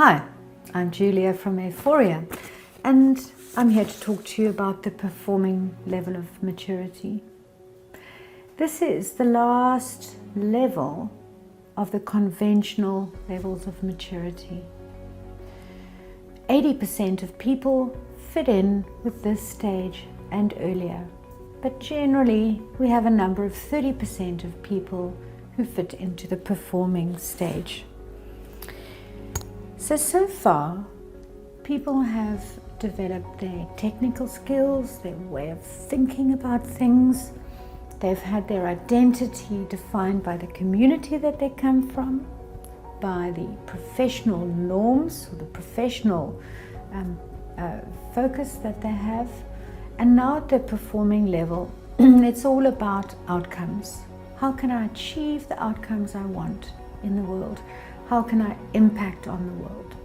Hi, I'm Julia from Aephoria, and I'm here to talk to you about the performing level of maturity. This is the last level of the conventional levels of maturity. 80% of people fit in with this stage and earlier, but generally we have a number of 30% of people who fit into the performing stage. So far, people have developed their technical skills, their way of thinking about things. They've had their identity defined by the community that they come from, by the professional norms or the professional focus that they have. And now at the performing level, it's all about outcomes. How can I achieve the outcomes I want in the world? How can I impact on the world?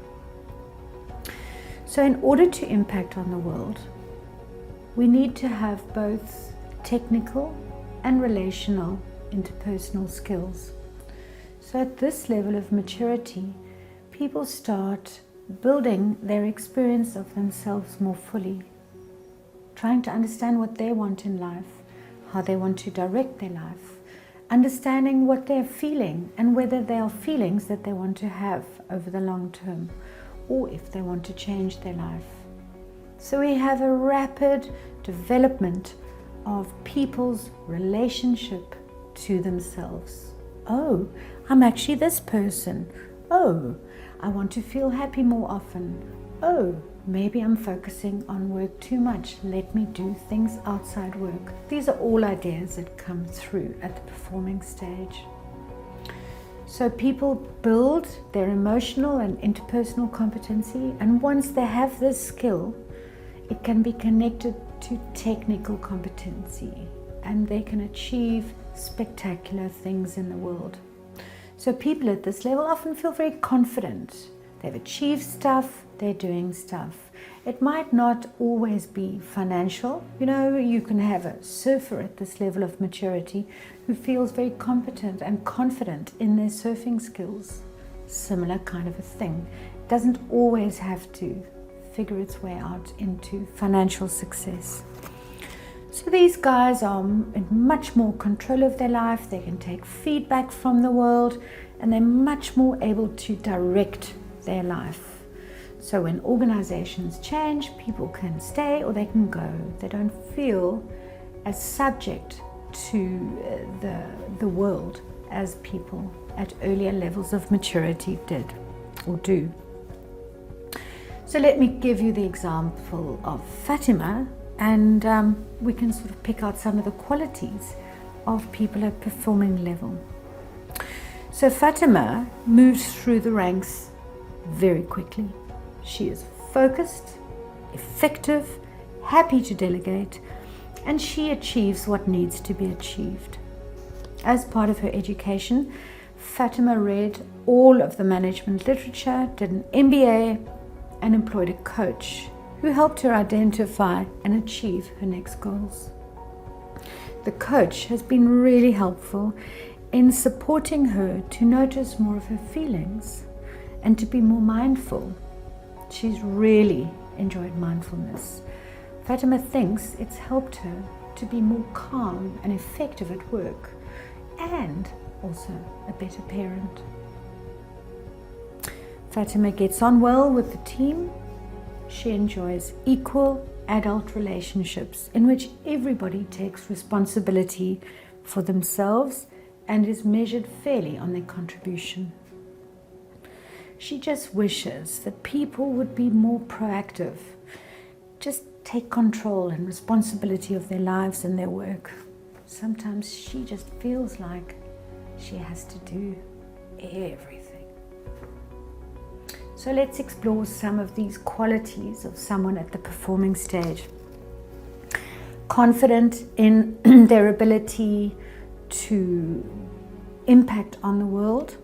So in order to impact on the world, we need to have both technical and relational interpersonal skills. So at this level of maturity, people start building their experience of themselves more fully, trying to understand what they want in life, how they want to direct their life, understanding what they're feeling and whether they are feelings that they want to have over the long term, or if they want to change their life. So we have a rapid development of people's relationship to themselves. Oh, I'm actually this person. Oh, I want to feel happy more often. Oh, maybe I'm focusing on work too much. Let me do things outside work. These are all ideas that come through at the performing stage. So people build their emotional and interpersonal competency, and once they have this skill, it can be connected to technical competency, and they can achieve spectacular things in the world. So people at this level often feel very confident. They've achieved stuff, they're doing stuff. It might not always be financial. You know, you can have a surfer at this level of maturity who feels very competent and confident in their surfing skills. Similar kind of a thing. It doesn't always have to figure its way out into financial success. So these guys are in much more control of their life. They can take feedback from the world, and they're much more able to direct their life. So when organizations change, people can stay or they can go. They don't feel as subject to the world as people at earlier levels of maturity did or do. So let me give you the example of Fatima, and we can sort of pick out some of the qualities of people at performing level. So Fatima moves through the ranks very quickly. She is focused, effective, happy to delegate, and she achieves what needs to be achieved. As part of her education, Fatima read all of the management literature, did an MBA, and employed a coach who helped her identify and achieve her next goals. The coach has been really helpful in supporting her to notice more of her feelings and to be more mindful. She's really enjoyed mindfulness. Fatima thinks it's helped her to be more calm and effective at work, and also a better parent. Fatima gets on well with the team. She enjoys equal adult relationships in which everybody takes responsibility for themselves and is measured fairly on their contribution. She just wishes that people would be more proactive, just take control and responsibility of their lives and their work. Sometimes she just feels like she has to do everything. So let's explore some of these qualities of someone at the performing stage. Confident in their ability to impact on the world.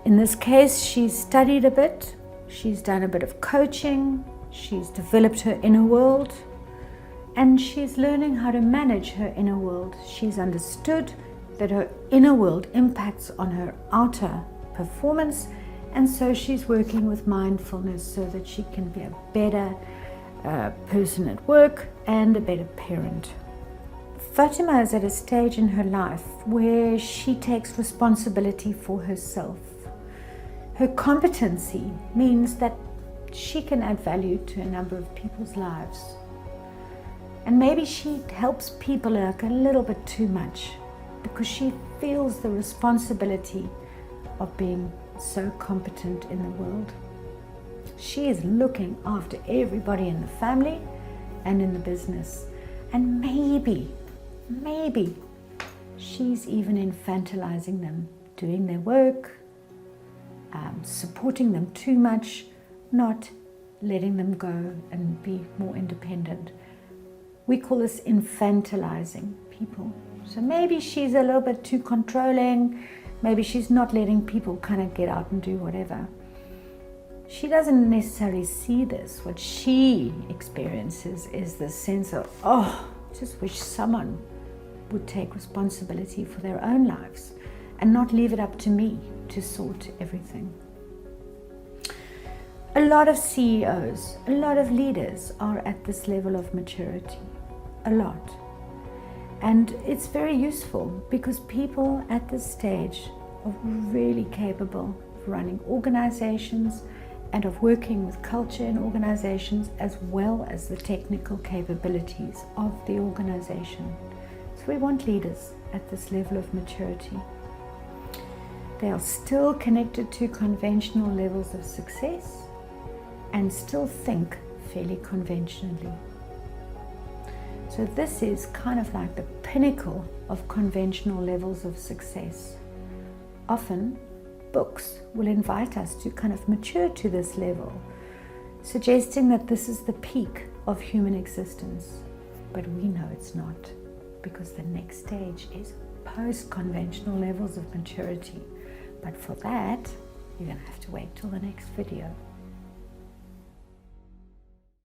In this case, she's studied a bit, she's done a bit of coaching, she's developed her inner world, and she's learning how to manage her inner world. She's understood that her inner world impacts on her outer performance And so she's working with mindfulness so that she can be a better person at work and a better parent. Fatima is at a stage in her life where she takes responsibility for herself. Her competency means that she can add value to a number of people's lives. And maybe she helps people like a little bit too much because she feels the responsibility of being so competent in the world. She is looking after everybody in the family and in the business. And maybe she's even infantilizing them, doing their work, supporting them too much, not letting them go and be more independent. We call this infantilizing people. So maybe she's a little bit too controlling. Maybe she's not letting people kind of get out and do whatever. She doesn't necessarily see this. What she experiences is the sense of, oh, just wish someone would take responsibility for their own lives and not leave it up to me to sort everything. A lot of CEOs, a lot of leaders are at this level of maturity, a lot. And it's very useful because people at this stage are really capable of running organizations and of working with culture in organizations as well as the technical capabilities of the organization. So we want leaders at this level of maturity. They are still connected to conventional levels of success and still think fairly conventionally. So this is kind of like the pinnacle of conventional levels of success. Often, books will invite us to kind of mature to this level, suggesting that this is the peak of human existence. But we know it's not, because the next stage is post-conventional levels of maturity. But for that, you're going to have to wait till the next video.